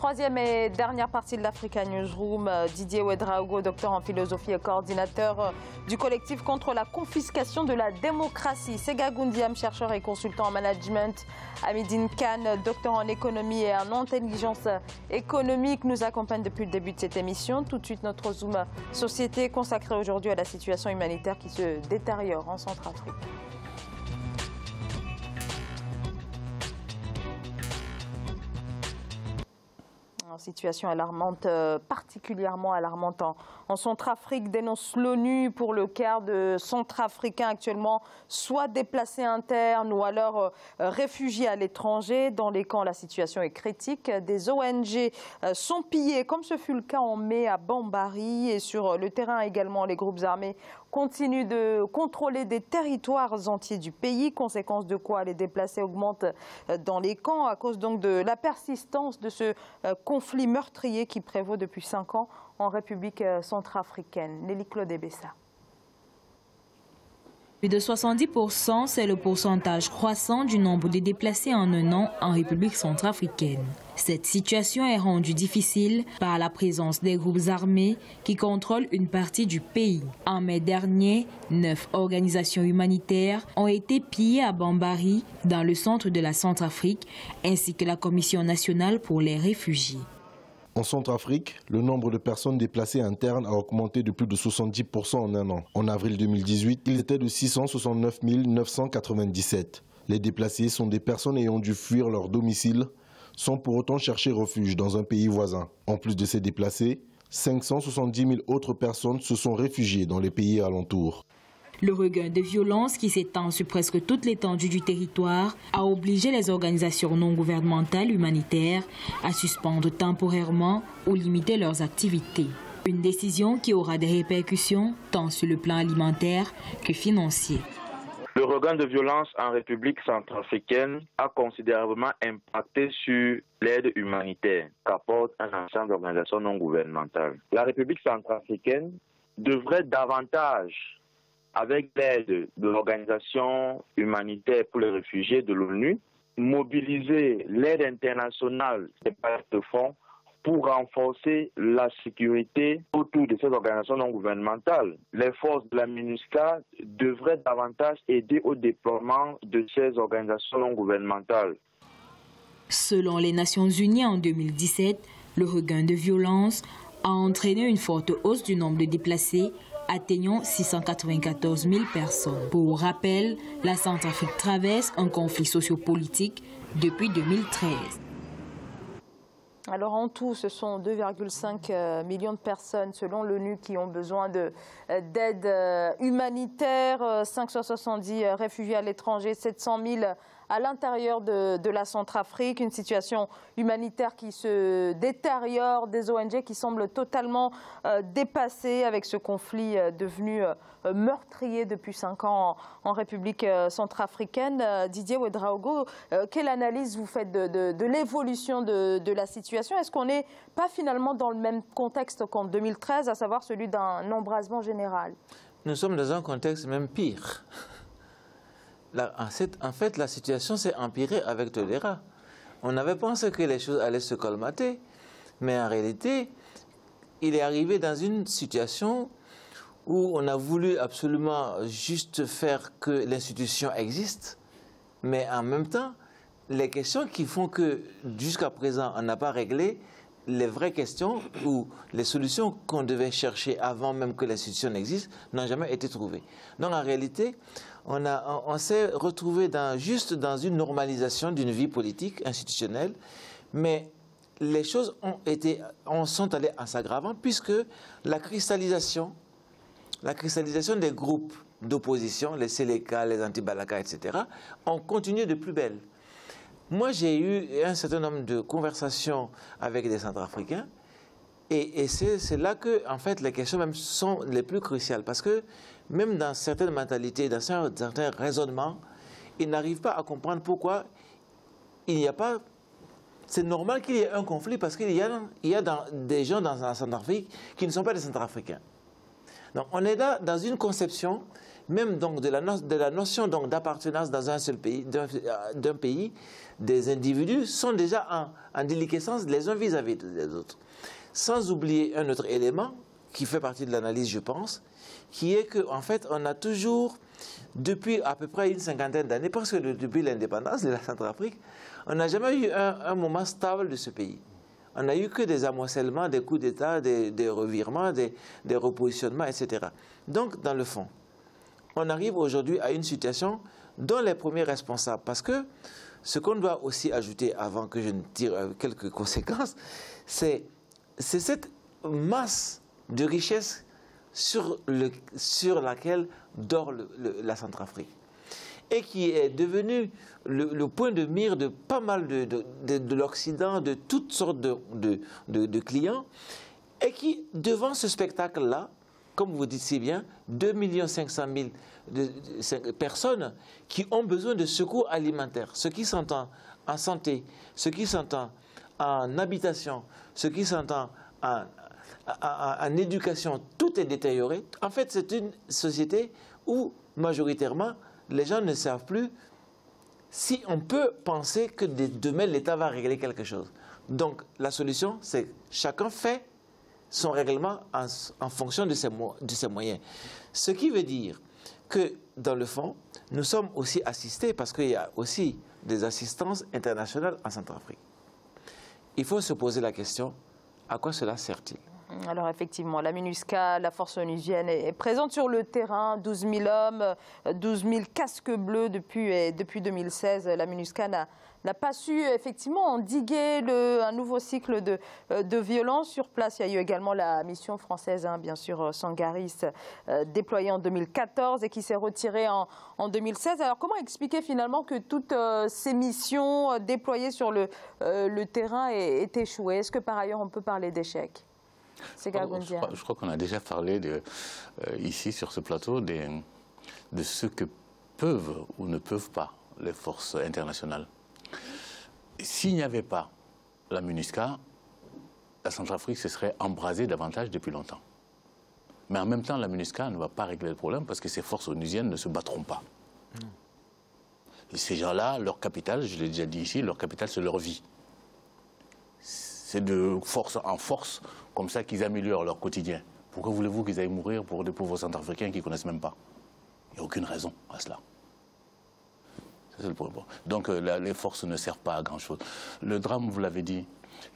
Troisième et dernière partie de l'Africa Newsroom. Didier Ouedraogo, docteur en philosophie et coordinateur du collectif contre la confiscation de la démocratie. Sega Goundiam, chercheur et consultant en management. Amidine Khan, docteur en économie et en intelligence économique, nous accompagne depuis le début de cette émission. Tout de suite, notre Zoom Société consacré aujourd'hui à la situation humanitaire qui se détériore en Centrafrique. Situation alarmante, particulièrement alarmante en Centrafrique, dénonce l'ONU pour le quart de Centrafricains actuellement soit déplacés internes ou alors réfugiés à l'étranger. Dans les camps, la situation est critique. Des ONG sont pillées, comme ce fut le cas en mai à Bambari, et sur le terrain également, les groupes armés continuent de contrôler des territoires entiers du pays, conséquence de quoi les déplacés augmentent dans les camps à cause donc de la persistance de ce conflit meurtrier qui prévaut depuis 5 ans en République centrafricaine. Nelly Claude Bessa. Plus de 70%, c'est le pourcentage croissant du nombre de déplacés en un an en République centrafricaine. Cette situation est rendue difficile par la présence des groupes armés qui contrôlent une partie du pays. En mai dernier, 9 organisations humanitaires ont été pillées à Bambari, dans le centre de la Centrafrique, ainsi que la Commission nationale pour les réfugiés. En Centrafrique, le nombre de personnes déplacées internes a augmenté de plus de 70% en un an. En avril 2018, il était de 669 997. Les déplacés sont des personnes ayant dû fuir leur domicile sans pour autant chercher refuge dans un pays voisin. En plus de ces déplacés, 570 000 autres personnes se sont réfugiées dans les pays alentours. Le regain de violence qui s'étend sur presque toute l'étendue du territoire a obligé les organisations non gouvernementales humanitaires à suspendre temporairement ou limiter leurs activités. Une décision qui aura des répercussions tant sur le plan alimentaire que financier. Le regain de violence en République centrafricaine a considérablement impacté sur l'aide humanitaire qu'apporte un ensemble d'organisations non gouvernementales. La République centrafricaine devrait davantage, avec l'aide de l'Organisation humanitaire pour les réfugiés de l'ONU, mobiliser l'aide internationale des bailleurs de fonds pour renforcer la sécurité autour de ces organisations non gouvernementales. Les forces de la MINUSCA devraient davantage aider au déploiement de ces organisations non gouvernementales. Selon les Nations Unies en 2017, le regain de violence a entraîné une forte hausse du nombre de déplacés, atteignant 694 000 personnes. Pour rappel, la Centrafrique traverse un conflit sociopolitique depuis 2013. Alors en tout, ce sont 2,5 millions de personnes selon l'ONU qui ont besoin d'aide humanitaire, 570 réfugiés à l'étranger, 700 000 à l'intérieur de la Centrafrique, une situation humanitaire qui se détériore, des ONG qui semblent totalement dépassées avec ce conflit devenu meurtrier depuis 5 ans en République centrafricaine. Didier Ouedraogo, quelle analyse vous faites de l'évolution de la situation? Est-ce qu'on n'est pas finalement dans le même contexte qu'en 2013, à savoir celui d'un embrasement général? Nous sommes dans un contexte même pire. Là, en fait, la situation s'est empirée avec Tolera. On avait pensé que les choses allaient se colmater, mais en réalité, il est arrivé dans une situation où on a voulu absolument juste faire que l'institution existe, mais en même temps, les questions qui font que jusqu'à présent, on n'a pas réglé les vraies questions ou les solutions qu'on devait chercher avant même que l'institution n'existe n'ont jamais été trouvées. Donc en réalité, on s'est retrouvé juste dans une normalisation d'une vie politique institutionnelle, mais les choses sont allées en s'aggravant puisque la cristallisation des groupes d'opposition, les Séléka, les Anti-Balaka, etc., ont continué de plus belle. Moi, j'ai eu un certain nombre de conversations avec des Centrafricains et c'est là que, en fait, les questions même sont les plus cruciales parce que même dans certaines mentalités, dans certains raisonnements, ils n'arrivent pas à comprendre pourquoi il n'y a pas... C'est normal qu'il y ait un conflit parce qu'il y a des gens dans la Centrafrique qui ne sont pas des Centrafricains. Donc on est là dans une conception même donc de la notion d'appartenance dans un seul pays, d'un pays, des individus sont déjà en déliquescence les uns vis-à-vis des autres. Sans oublier un autre élément qui fait partie de l'analyse, je pense, qui est qu'en fait, on a toujours, depuis à peu près une cinquantaine d'années, parce que depuis l'indépendance de la Centrafrique, on n'a jamais eu un moment stable de ce pays. On n'a eu que des amoncellement, des coups d'État, des revirements, des repositionnements, etc. Donc, dans le fond, on arrive aujourd'hui à une situation dont les premiers responsables, parce que ce qu'on doit aussi ajouter avant que je ne tire quelques conséquences, c'est cette masse de richesse sur laquelle dort la Centrafrique et qui est devenue le point de mire de pas mal de l'Occident, de toutes sortes de clients, et qui, devant ce spectacle-là, comme vous dites si bien, 2 500 000 personnes qui ont besoin de secours alimentaires, ce qui s'entend en santé, ce qui s'entend en habitation, ce qui s'entend en éducation, tout est détérioré. En fait, c'est une société où, majoritairement, les gens ne savent plus si on peut penser que demain, l'État va régler quelque chose. Donc, la solution, c'est que chacun fait son règlement en fonction de ses moyens. Ce qui veut dire que, dans le fond, nous sommes aussi assistés, parce qu'il y a aussi des assistances internationales en Centrafrique. Il faut se poser la question, à quoi cela sert-il ? Alors effectivement, la MINUSCA, la force onusienne, est présente sur le terrain, 12 000 hommes, 12 000 casques bleus depuis 2016. La MINUSCA n'a pas su effectivement endiguer un nouveau cycle de violence sur place. Il y a eu également la mission française, bien sûr, Sangaris, déployée en 2014 et qui s'est retirée en 2016. Alors comment expliquer finalement que toutes ces missions déployées sur le terrain aient échoué? Est-ce que par ailleurs on peut parler d'échec? Je crois qu'on a déjà parlé ici sur ce plateau de ce que peuvent ou ne peuvent pas les forces internationales. S'il n'y avait pas la MINUSCA, la Centrafrique se serait embrasée davantage depuis longtemps. Mais en même temps, la MINUSCA ne va pas régler le problème parce que ces forces onusiennes ne se battront pas. Et ces gens-là, leur capital, je l'ai déjà dit ici, leur capital, c'est leur vie. C'est de force en force, comme ça qu'ils améliorent leur quotidien. Pourquoi voulez-vous qu'ils aillent mourir pour des pauvres Centrafricains qu'ils ne connaissent même pas? Il n'y a aucune raison à cela. C'est le problème. Donc les forces ne servent pas à grand-chose. Le drame, vous l'avez dit,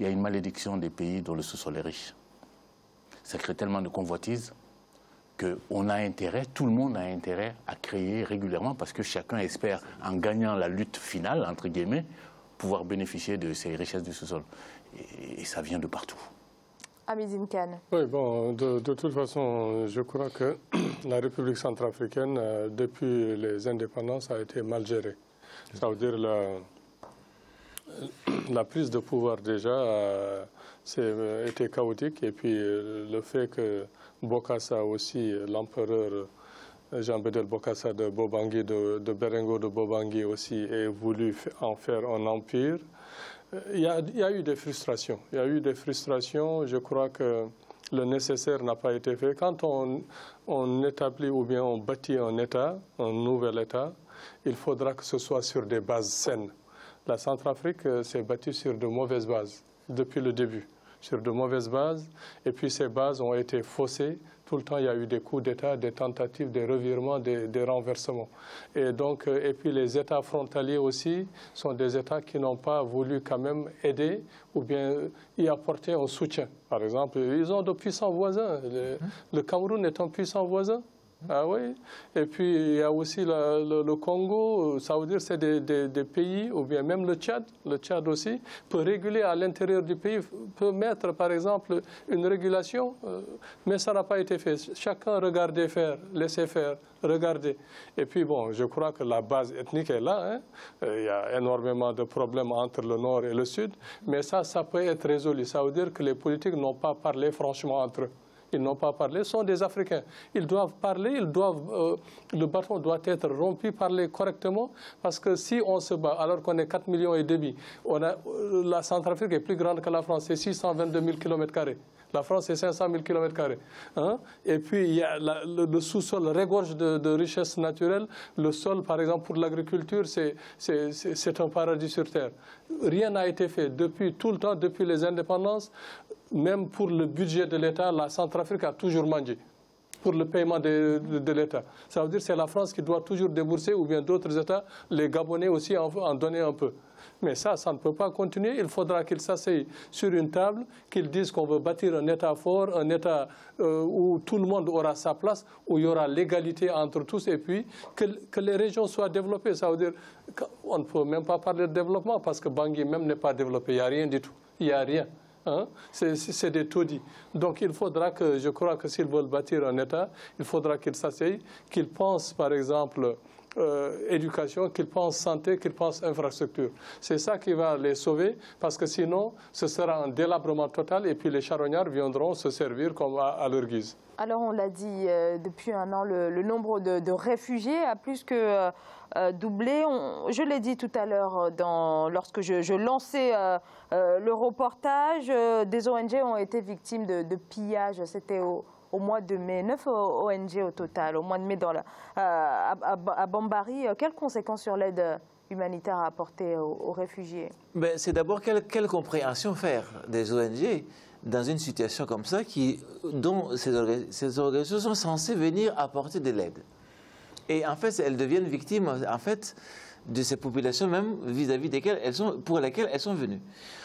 il y a une malédiction des pays dont le sous-sol est riche. Ça crée tellement de convoitises qu'on a intérêt, tout le monde a intérêt à créer régulièrement, parce que chacun espère, en gagnant la lutte finale, entre guillemets, pouvoir bénéficier de ces richesses du sous-sol. Et ça vient de partout. Hamidine Kane. Oui, bon, de toute façon, je crois que la République centrafricaine, depuis les indépendances, a été mal gérée. Ça veut dire la prise de pouvoir déjà était chaotique. Et puis le fait que Bokassa aussi, l'empereur Jean-Bédel Bokassa de Bobangui, de Berengo de Bobangui aussi, ait voulu en faire un empire. Il y a eu des frustrations. Il y a eu des frustrations. Je crois que le nécessaire n'a pas été fait. Quand on établit ou bien on bâtit un État, un nouvel État, il faudra que ce soit sur des bases saines. La Centrafrique s'est bâtie sur de mauvaises bases depuis le début. Sur de mauvaises bases. Et puis ces bases ont été faussées. Tout le temps, il y a eu des coups d'État, des tentatives, des revirements, des renversements. Et donc, et puis les États frontaliers aussi sont des États qui n'ont pas voulu quand même aider ou bien y apporter un soutien. Par exemple, ils ont de puissants voisins. Le Cameroun est un puissant voisin. Ah oui. Et puis il y a aussi le Congo, ça veut dire c'est des pays, ou bien même le Tchad aussi, peut réguler à l'intérieur du pays, peut mettre par exemple une régulation, mais ça n'a pas été fait. Chacun regardait faire, laissait faire, regardait. Et puis bon, je crois que la base ethnique est là, hein. Il y a énormément de problèmes entre le nord et le sud, mais ça peut être résolu. Ça veut dire que les politiques n'ont pas parlé franchement entre eux. Ils n'ont pas parlé, sont des Africains. Ils doivent parler, le bâton doit être rompu, parler correctement, parce que si on se bat, alors qu'on est 4,5 millions, la Centrafrique est plus grande que la France, c'est 622 000 km². La France, c'est 500 000 km². Hein? Et puis, il y a le sous-sol regorge de richesses naturelles. Le sol, par exemple, pour l'agriculture, c'est un paradis sur terre. Rien n'a été fait depuis tout le temps, depuis les indépendances. Même pour le budget de l'État, la Centrafrique a toujours mangé pour le paiement de l'État. Ça veut dire que c'est la France qui doit toujours débourser, ou bien d'autres États, les Gabonais aussi en donner un peu. Mais ça ne peut pas continuer. Il faudra qu'ils s'asseyent sur une table, qu'ils disent qu'on veut bâtir un État fort, un État où tout le monde aura sa place, où il y aura l'égalité entre tous, et puis que les régions soient développées. Ça veut dire qu'on ne peut même pas parler de développement, parce que Bangui même n'est pas développé. Il n'y a rien du tout. Il n'y a rien. Hein? C'est des taudis. Donc il faudra que, je crois que s'ils veulent bâtir un État, il faudra qu'ils s'asseyent, qu'ils pensent par exemple éducation, qu'ils pensent santé, qu'ils pensent infrastructure. C'est ça qui va les sauver, parce que sinon ce sera un délabrement total et puis les charognards viendront se servir comme à leur guise. Alors on l'a dit, depuis un an, le nombre de réfugiés a plus que doublé. Je l'ai dit tout à l'heure lorsque je lançais le reportage, des ONG ont été victimes de pillages. C'était au mois de mai, 9 ONG au total, au mois de mai à Bambari. Quelles conséquences sur l'aide humanitaire à apporter aux réfugiés? C'est d'abord quelle compréhension faire des ONG dans une situation comme ça dont ces organisations sont censées venir apporter de l'aide. Et en fait, elles deviennent victimes en fait, de ces populations même vis-à-vis pour lesquelles elles sont venues.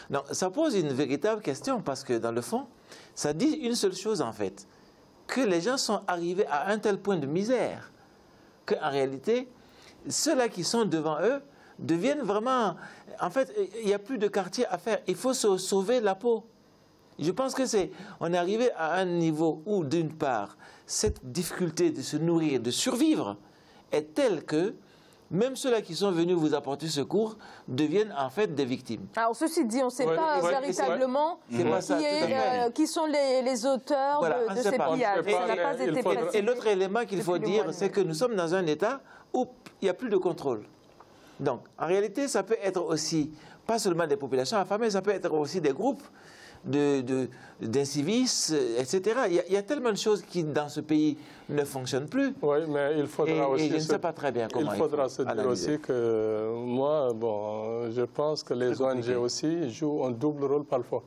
Donc ça pose une véritable question, parce que dans le fond, ça dit une seule chose en fait, que les gens sont arrivés à un tel point de misère qu'en réalité, ceux-là qui sont devant eux deviennent vraiment... En fait, il n'y a plus de quartier à faire. Il faut se sauver la peau. Je pense que on est arrivé à un niveau où, d'une part, cette difficulté de se nourrir, de survivre, est telle que même ceux-là qui sont venus vous apporter secours deviennent en fait des victimes. Alors ceci dit, on ne sait pas véritablement qui sont les auteurs de ces pillages. Ça n'a pas été précisé. Et l'autre élément qu'il faut dire, c'est que nous sommes dans un État où il n'y a plus de contrôle. Donc, en réalité, ça peut être aussi, pas seulement des populations affamées, ça peut être aussi des groupes d'incivistes, etc. Il y a tellement de choses qui, dans ce pays, ne fonctionnent plus. Oui, mais il faudra aussi... Et je ne sais pas très bien comment il faudra se dire aussi que moi, je pense que les ONG aussi jouent un double rôle parfois.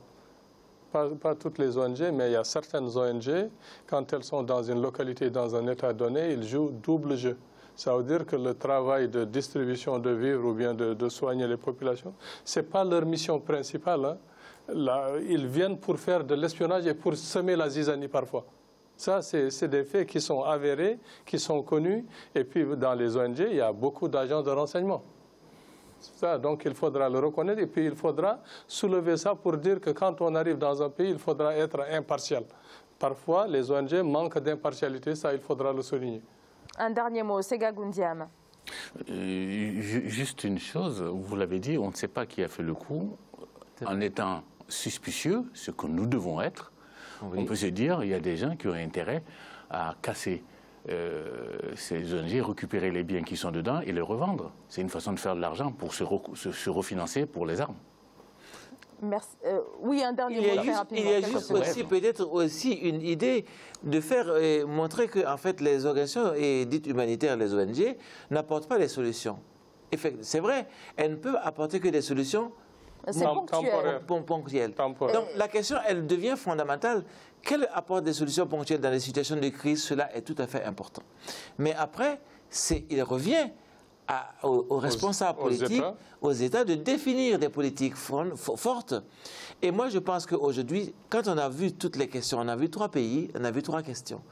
Pas toutes les ONG, mais il y a certaines ONG, quand elles sont dans une localité, dans un État donné, ils jouent double jeu. Ça veut dire que le travail de distribution de vivres ou bien de soigner les populations, ce n'est pas leur mission principale. Hein. Là, ils viennent pour faire de l'espionnage et pour semer la zizanie parfois. Ça, c'est des faits qui sont avérés, qui sont connus. Et puis, dans les ONG, il y a beaucoup d'agents de renseignement. Ça, donc, il faudra le reconnaître. Et puis, il faudra soulever ça pour dire que quand on arrive dans un pays, il faudra être impartial. Parfois, les ONG manquent d'impartialité. Ça, il faudra le souligner. Un dernier mot, Sega Goundiam. Juste une chose, vous l'avez dit, on ne sait pas qui a fait le coup. En étant suspicieux, ce que nous devons être, oui. On peut se dire qu'il y a des gens qui ont intérêt à casser ces ONG, récupérer les biens qui sont dedans et les revendre. C'est une façon de faire de l'argent pour se refinancer pour les armes. Merci. Oui, un dernier mot. Il y a juste aussi peut-être aussi une idée de faire montrer que en fait les organisations dites humanitaires, les ONG, n'apportent pas les solutions. C'est vrai, elles ne peuvent apporter que des solutions ponctuelles. Donc la question, elle devient fondamentale. Quelle apporte des solutions ponctuelles dans les situations de crise? Cela est tout à fait important. Mais après, il revient aux responsables politiques, aux États, de définir des politiques fortes. Et moi, je pense qu'aujourd'hui, quand on a vu toutes les questions, on a vu 3 pays, on a vu 3 questions.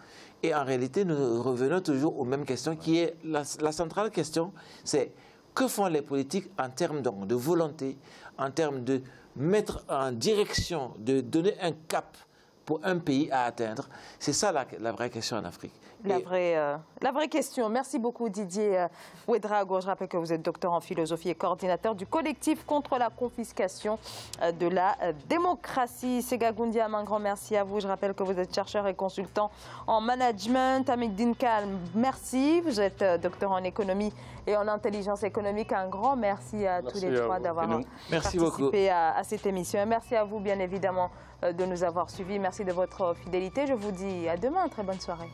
Et en réalité, nous revenons toujours aux mêmes questions, qui est la centrale question, c'est que font les politiques en termes donc, de volonté, en termes de mettre en direction, de donner un cap pour un pays à atteindre. C'est ça la vraie question en Afrique. la vraie question. Merci beaucoup Didier Ouedraogo. Je rappelle que vous êtes docteur en philosophie et coordinateur du collectif contre la confiscation de la démocratie. Sega Goundiam, un grand merci à vous. Je rappelle que vous êtes chercheur et consultant en management. Amik Dinkal, merci. Vous êtes docteur en économie et en intelligence économique. Un grand merci à tous les trois d'avoir participé à cette émission. Et merci à vous, bien évidemment, de nous avoir suivis. Merci de votre fidélité. Je vous dis à demain. Très bonne soirée.